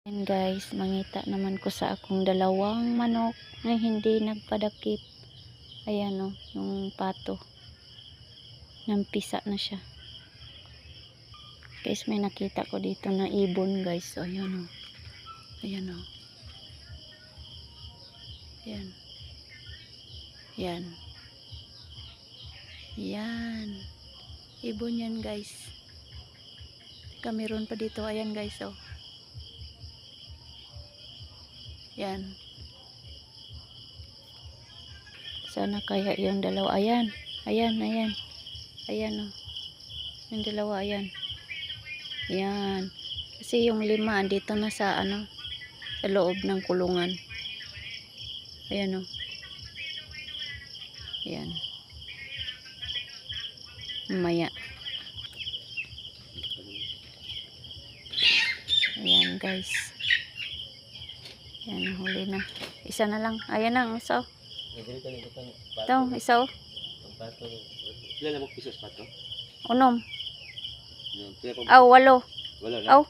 Ayan guys, mangita naman ko sa akong dalawang manok na hindi nagpadakip. Ayan o, yung pato. Nampisa na siya. Guys, may nakita ko dito na ibon guys. So, ayan o. Ayan o. Ayan. Ayan. Ayan. Ibon yan guys. Teka, meron pa dito. Ayan guys o. Yan. Sana kaya yung dalawa. Ayan. Ayan, ayan. Ayan o. Yung dalawa, ayan. Ayan. Kasi yung lima, dito na sa ano, sa loob ng kulungan. Ayan o. Ayan. Mamaya. Ayan guys. Ayan, huli na. Isa na lang. Ayan na, isa. Ito, isa o. Ilan na mo pisos pato? Unom. Aw, 8. Wala na. Aw.